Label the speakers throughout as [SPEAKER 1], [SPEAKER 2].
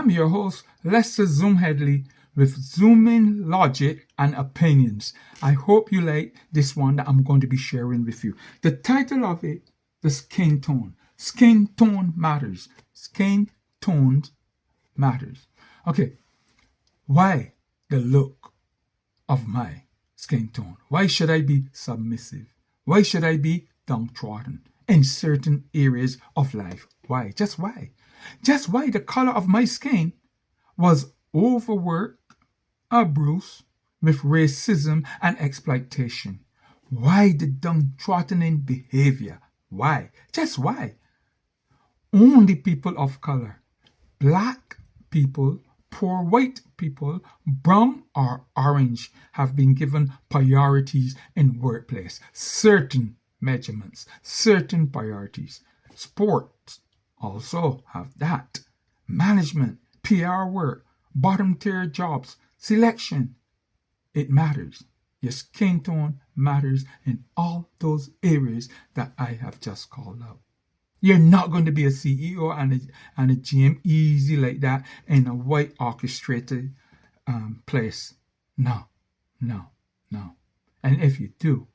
[SPEAKER 1] I'm your host, Lester Zoom Headley, with zooming logic and opinions. I hope you like this one that I'm going to be sharing with you. The title of it, the skin tone. Skin tone matters. Skin tone matters. Okay, why the look of my skin tone? Why should I be submissive? Why should I be downtrodden in certain areas of life? Why? Just why? Just why the color of my skin was overworked, abused with racism and exploitation. Why the downtrodden behavior? Why? Just why? Only people of color, black people, poor white people, brown or orange, have been given priorities in workplace. Certain measurements, certain priorities. Sports also have that. Management, PR work, bottom tier jobs, selection. It matters. Your skin tone matters in all those areas that I have just called out. You're not going to be a CEO and a GM easy like that in a white orchestrated place. No, no, no. And if you do,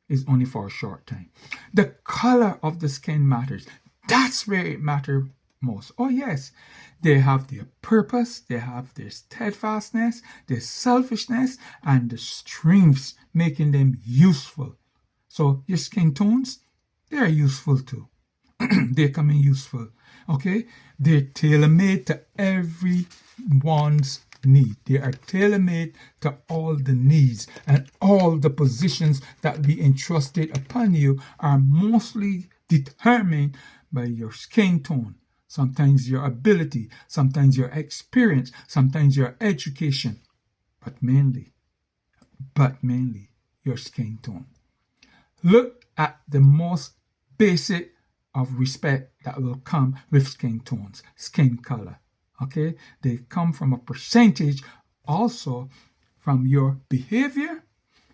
[SPEAKER 1] it's only for a short time. The color of the skin matters. That's where it matters most. Oh yes, they have their purpose, they have their steadfastness, their selfishness, and the strengths making them useful. So your skin tones, they're useful too. They come in useful. Okay? They're tailor-made to everyone's need. They are tailor-made to all the needs, and all the positions that be entrusted upon you are mostly determined by your skin tone. Sometimes your ability, sometimes your experience, sometimes your education, but mainly your skin tone. Look at the most basic of respect that will come with skin tones, skin color. Okay? They come from a percentage also from your behavior,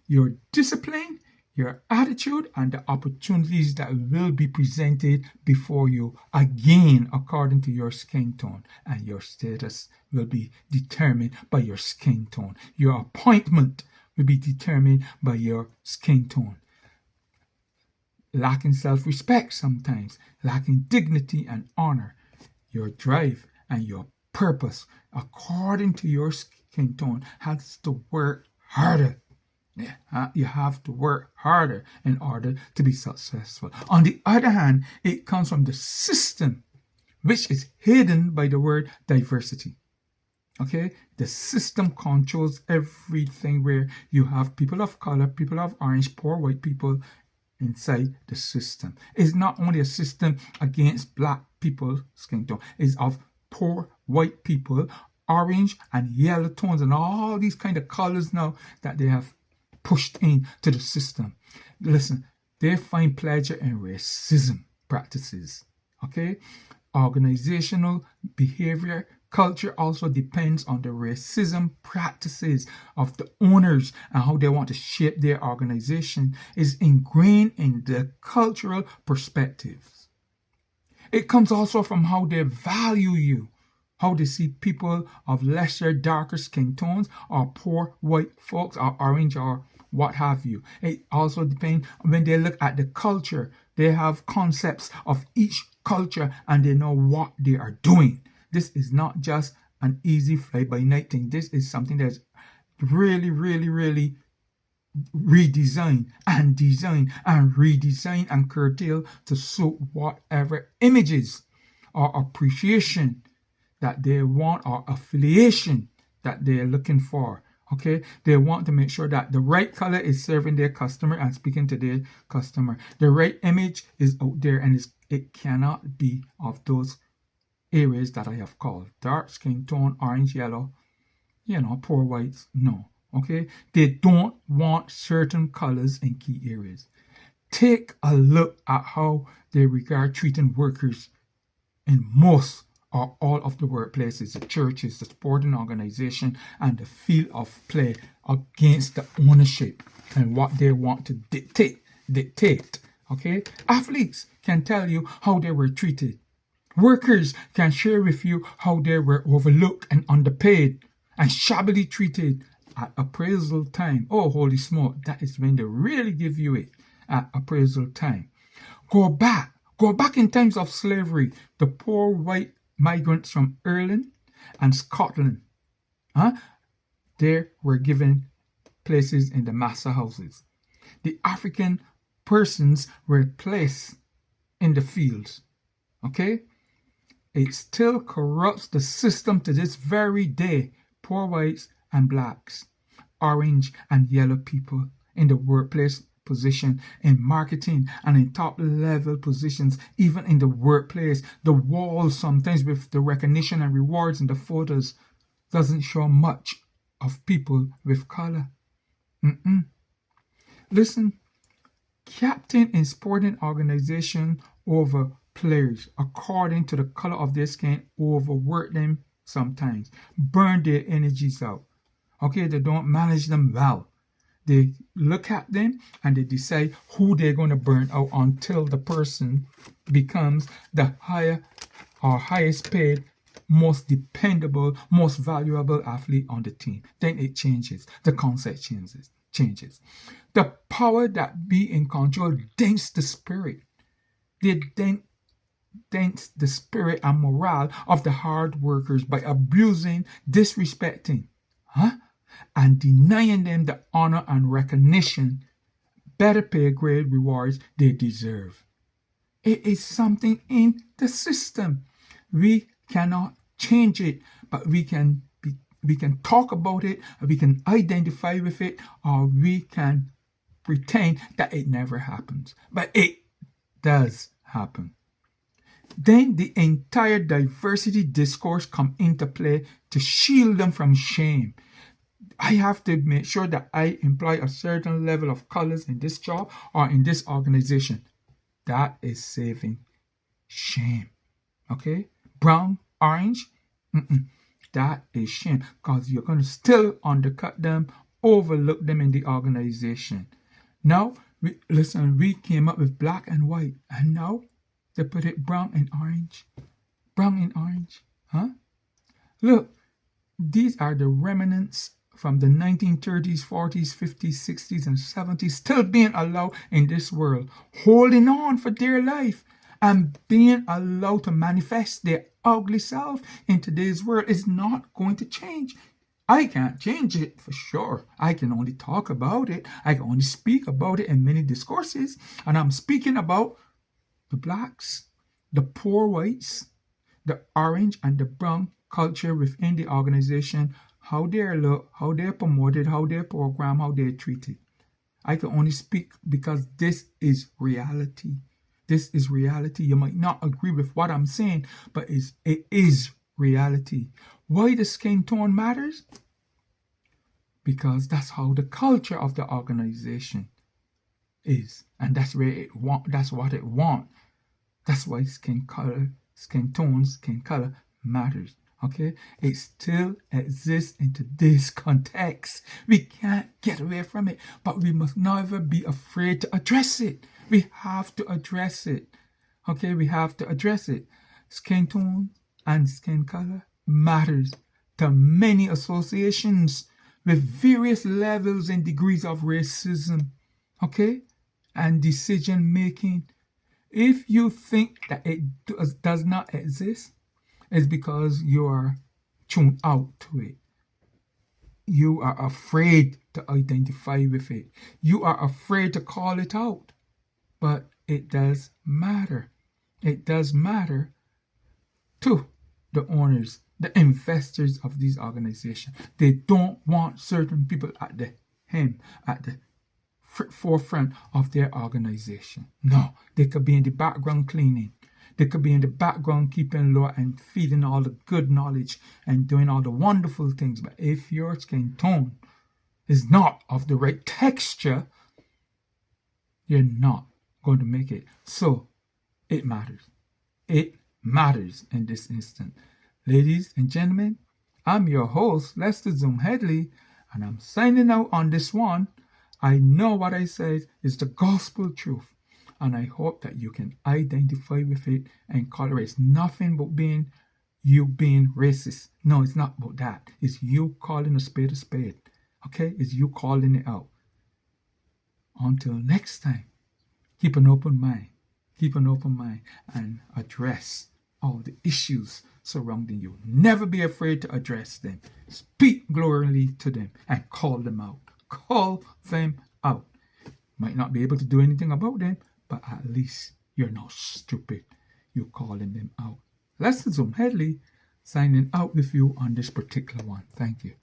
[SPEAKER 1] your discipline, your attitude, and the opportunities that will be presented before you, again according to your skin tone. And your status will be determined by your skin tone. Your appointment will be determined by your skin tone. Lacking self-respect sometimes, lacking dignity and honor, your drive and your purpose, according to your skin tone, has to work harder. You have to work harder in order to be successful. On the other hand, it comes from the system, which is hidden by the word diversity. Okay? The system controls everything, where you have people of color, people of orange, poor white people inside the system. It's not only a system against black people's skin tone, it's of poor white people, orange and yellow tones, and all these kind of colors now that they have pushed into the system. Listen, they find pleasure in racism practices. Okay? Organizational behavior culture also depends on the racism practices of the owners, and how they want to shape their organization is ingrained in the cultural perspectives. It comes also from how they value you, how they see people of lesser, darker skin tones, or poor white folks, or orange, or what have you. It also depends when they look at the culture. They have concepts of each culture, and they know what they are doing. This is not just an easy fly-by-night thing. This is something that's really, really, really redesigned and designed and redesigned and curtailed to suit whatever images or appreciation that they want, or affiliation that they're looking for. Okay, they want to make sure that the right color is serving their customer and speaking to their customer. The right image is out there, and it cannot be of those areas that I have called: dark skin tone, orange, yellow, poor whites. No. Okay, they don't want certain colors in key areas. Take a look at how they regard treating workers in most or all of the workplaces, the churches, the sporting organization, and the field of play, against the ownership and what they want to dictate. Okay, athletes can tell you how they were treated Workers can share with you how they were overlooked and underpaid and shabbily treated at appraisal time. Oh, holy smoke, that is when they really give you it at appraisal time. Go back in times of slavery. The poor white migrants from Ireland and Scotland, they were given places in the master houses. The African persons were placed in the fields. Okay? It still corrupts the system to this very day. Poor whites and blacks, orange and yellow people in the workplace position, in marketing and in top level positions, even in the workplace. The walls sometimes with the recognition and rewards in the photos doesn't show much of people with color. Listen, captain in sporting organization over players according to the color of their skin, overwork them sometimes, burn their energies out. Okay, they don't manage them well. They look at them and they decide who they're going to burn out until the person becomes the higher or highest paid, most dependable, most valuable athlete on the team. Then it changes. The concept changes. The power that be in control dents the spirit. They dents the spirit and morale of the hard workers by abusing, disrespecting, and denying them the honor and recognition, better pay grade rewards they deserve. It is something in the system. We cannot change it, but we can talk about it, we can identify with it, or we can pretend that it never happens. But it does happen. Then the entire diversity discourse come into play to shield them from shame. I have to make sure that I employ a certain level of colors in this job or in this organization. That is saving shame. Okay? Brown, orange, that is shame, because you're going to still undercut them, overlook them in the organization. Now, we came up with black and white, and now they put it brown and orange. Brown and orange. Look, these are the remnants from the 1930s, 40s, 50s, 60s, and 70s still being allowed in this world, holding on for dear life and being allowed to manifest their ugly self in today's world. Is not going to change. I can't change it for sure. I can only talk about it. I can only speak about it in many discourses. And I'm speaking about the blacks, the poor whites, the orange and the brown culture within the organization, how they're looked, how they're promoted, how they're programmed, how they're treated. I can only speak because this is reality. This is reality. You might not agree with what I'm saying, but it is reality. Why the skin tone matters? Because that's how the culture of the organization is, and that's where it want. That's what it want. That's why skin tones, skin color matters. Okay, it still exists in today's context. We can't get away from it, but we must never be afraid to address it. We have to address it. Okay, we have to address it. Skin tone and skin color matters to many associations with various levels and degrees of racism. Okay, and decision making. If you think that it does not exist, it's because you are tuned out to it. You are afraid to identify with it. You are afraid to call it out. But it does matter. It does matter to the owners, the investors of these organizations. They don't want certain people at the forefront of their organization. No, they could be in the background cleaning. They could be in the background keeping law and feeding all the good knowledge and doing all the wonderful things. But if your skin tone is not of the right texture, you're not going to make it. So it matters. It matters in this instant. Ladies and gentlemen, I'm your host, Lester Zoom Headley, and I'm signing out on this one. I know what I said is the gospel truth. And I hope that you can identify with it and call it. It's nothing but you being racist. No, it's not about that. It's you calling a spade a spade. Okay? It's you calling it out. Until next time, keep an open mind. Keep an open mind and address all the issues surrounding you. Never be afraid to address them. Speak gloriously to them and call them out. Call them out. Might not be able to do anything about them, but at least you're not stupid. You're calling them out. Lessons from Headley signing out with you on this particular one. Thank you.